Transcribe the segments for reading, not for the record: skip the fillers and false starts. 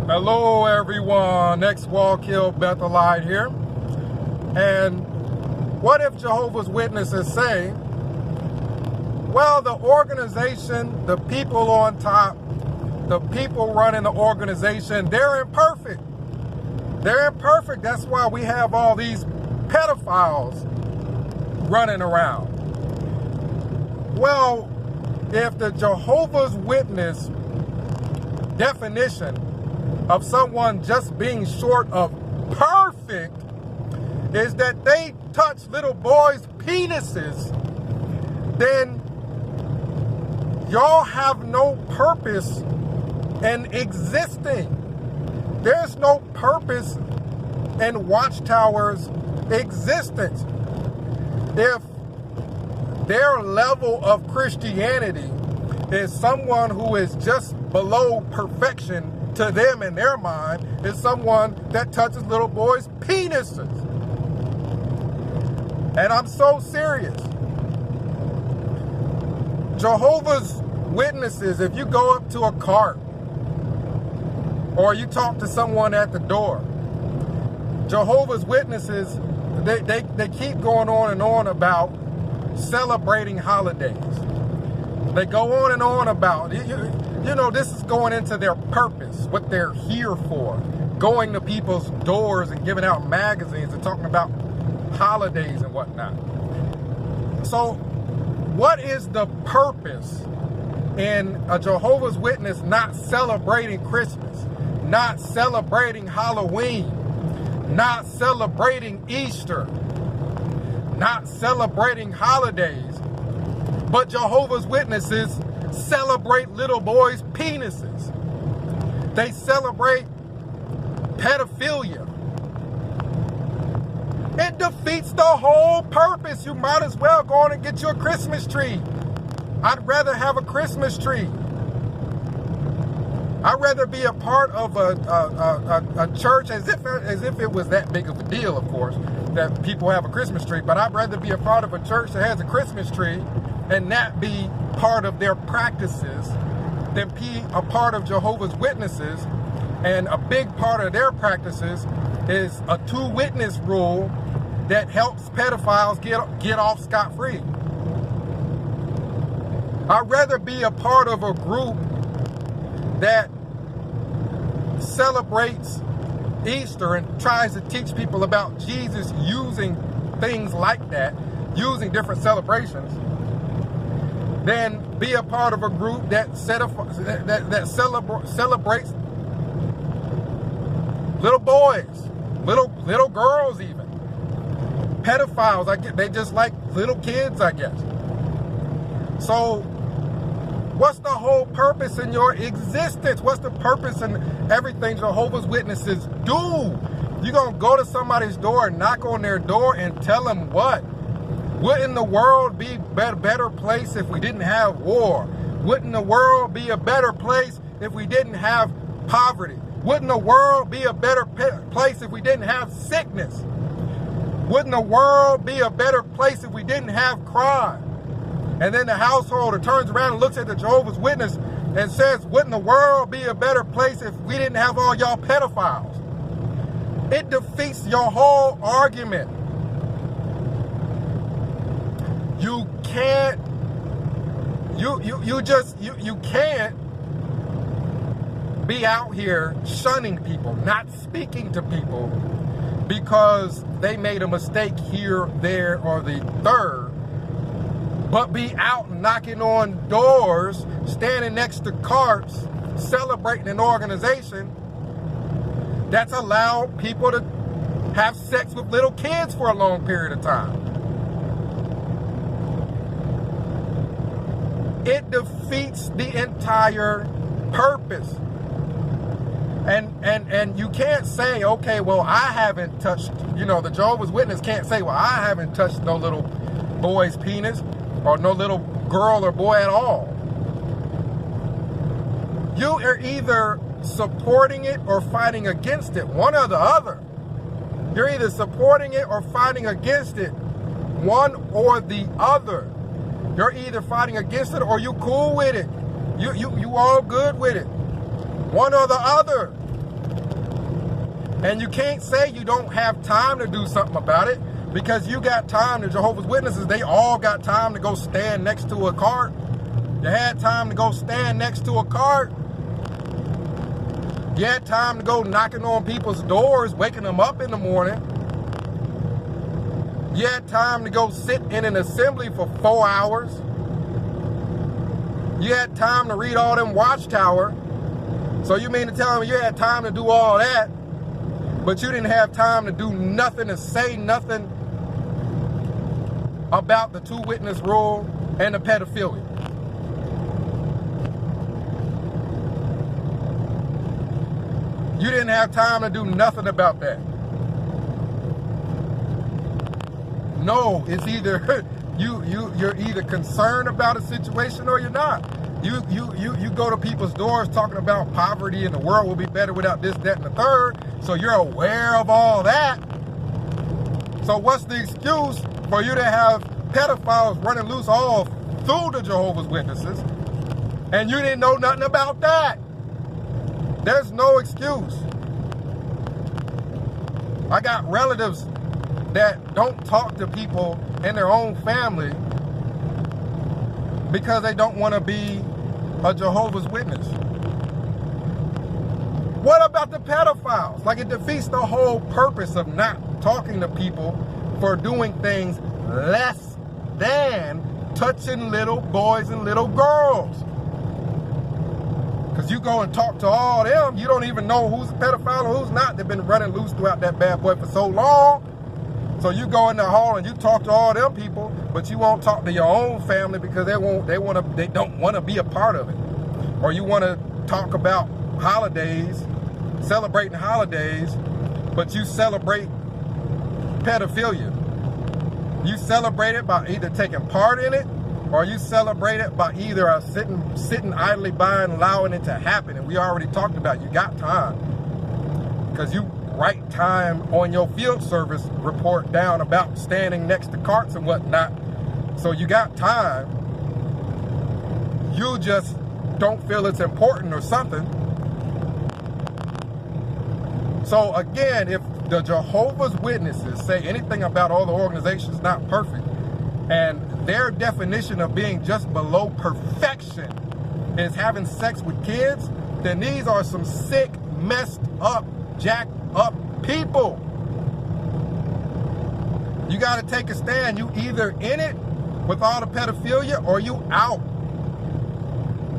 Hello everyone, ex-Wallkill Bethelite here. And what if Jehovah's Witnesses say, well, the organization, the people on top, the people running the organization, they're imperfect. They're imperfect. That's why we have all these pedophiles running around. Well, if the Jehovah's Witness definition of someone just being short of perfect is that they touch little boys' penises, then y'all have no purpose in existing. There's no purpose in Watchtower's existence. If their level of Christianity is someone who is just below perfection to them in their mind, is someone that touches little boys' penises. And I'm so serious. Jehovah's Witnesses, if you go up to a cart or you talk to someone at the door, Jehovah's Witnesses, they keep going on and on about celebrating holidays. They go on and on about it. You know, this is going into their purpose, what they're here for. Going to people's doors and giving out magazines and talking about holidays and whatnot. So, what is the purpose in a Jehovah's Witness not celebrating Christmas, not celebrating Halloween, not celebrating Easter, not celebrating holidays, but Jehovah's Witnesses celebrate little boys' penises? They celebrate pedophilia. It defeats the whole purpose. You might as well go on and get you a Christmas tree. I'd rather have a Christmas tree. I'd rather be a part of a church, as if it was that big of a deal, of course, that people have a Christmas tree. But I'd rather be a part of a church that has a Christmas tree and not be part of their practices than be a part of Jehovah's Witnesses. And a big part of their practices is a 2-witness rule that helps pedophiles get off scot-free. I'd rather be a part of a group that celebrates Easter and tries to teach people about Jesus using things like that, using different celebrations, than be a part of a group that celebrates little boys, little girls, even pedophiles. They just like little kids, I guess. So what's the whole purpose in your existence? What's the purpose in everything Jehovah's Witnesses do? You're gonna go to somebody's door and knock on their door and tell them what? Wouldn't the world be a better place if we didn't have war? Wouldn't the world be a better place if we didn't have poverty? Wouldn't the world be a better place if we didn't have sickness? Wouldn't the world be a better place if we didn't have crime? And then the householder turns around and looks at the Jehovah's Witness and says, wouldn't the world be a better place if we didn't have all y'all pedophiles? It defeats your whole argument. You can't, you can't be out here shunning people, not speaking to people because they made a mistake here, there, or the third, but be out knocking on doors, standing next to carts, celebrating an organization that's allowed people to have sex with little kids for a long period of time. It defeats the entire purpose. And you can't say, okay, well, I haven't touched, the Jehovah's Witness can't say, well, I haven't touched no little boy's penis or no little girl or boy at all. You are either supporting it or fighting against it, one or the other. You're either supporting it or fighting against it, one or the other. You're either fighting against it or you cool with it. You all good with it. One or the other. And you can't say you don't have time to do something about it, because you got time. The Jehovah's Witnesses, they all got time to go stand next to a cart. You had time to go stand next to a cart. You had time to go knocking on people's doors, waking them up in the morning. You had time to go sit in an assembly for 4 hours. You had time to read all them Watchtower. So you mean to tell me you had time to do all that, but you didn't have time to do nothing, to say nothing about the 2-witness rule and the pedophilia? You didn't have time to do nothing about that. No, it's either you're either concerned about a situation or you're not. You go to people's doors talking about poverty and the world will be better without this, that, and the third. So you're aware of all that. So what's the excuse for you to have pedophiles running loose all through the Jehovah's Witnesses and you didn't know nothing about that? There's no excuse. I got relatives that don't talk to people in their own family because they don't want to be a Jehovah's Witness. What about the pedophiles? Like, it defeats the whole purpose of not talking to people for doing things less than touching little boys and little girls. Because you go and talk to all them, you don't even know who's a pedophile or who's not. They've been running loose throughout that bad boy for so long. So you go in the hall and you talk to all them people, but you won't talk to your own family because they don't want to be a part of it. Or you want to talk about holidays, celebrating holidays, but you celebrate pedophilia. You celebrate it by either taking part in it, or you celebrate it by either sitting idly by and allowing it to happen. And we already talked about, you got time, because you write time on your field service report down about standing next to carts and whatnot. So you got time. You just don't feel it's important or something. So again, if the Jehovah's Witnesses say anything about all the organizations not perfect, and their definition of being just below perfection is having sex with kids, then these are some sick, messed up, jacked up people. You got to take a stand. You either in it with all the pedophilia or you out.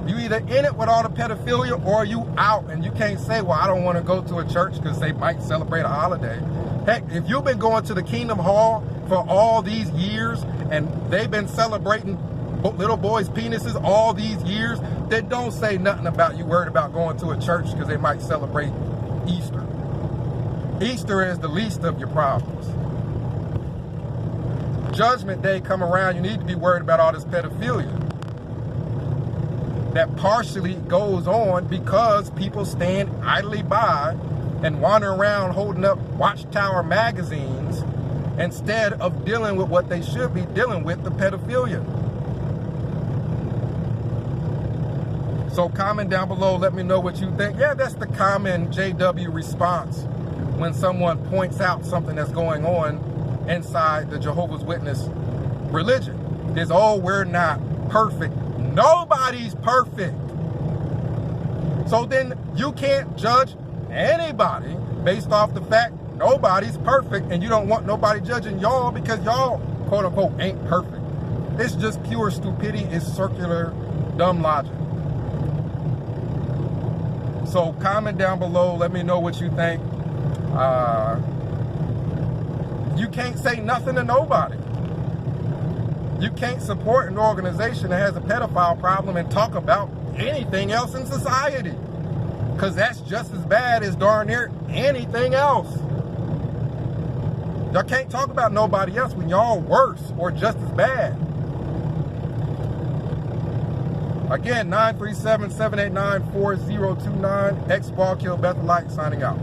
You either in it with all the pedophilia or you out. And you can't say, well, I don't want to go to a church because they might celebrate a holiday. Heck, if you've been going to the Kingdom Hall for all these years and they've been celebrating little boys' penises all these years, then don't say nothing about you worried about going to a church because they might celebrate Easter. Easter is the least of your problems. Judgment Day come around, you need to be worried about all this pedophilia that partially goes on because people stand idly by and wander around holding up Watchtower magazines instead of dealing with what they should be dealing with, the pedophilia. So comment down below, let me know what you think. Yeah, that's the common JW response when someone points out something that's going on inside the Jehovah's Witness religion. Is, oh, we're not perfect. Nobody's perfect. So then you can't judge anybody based off the fact nobody's perfect, and you don't want nobody judging y'all because y'all, quote unquote, ain't perfect. It's just pure stupidity. It's circular, dumb logic. So comment down below. Let me know what you think. You can't say nothing to nobody. You can't support an organization that has a pedophile problem and talk about anything else in society, because that's just as bad as darn near anything else. Y'all can't talk about nobody else when y'all worse or just as bad. Again, 937-789-4029, X-Ball Kill Bethelite signing out.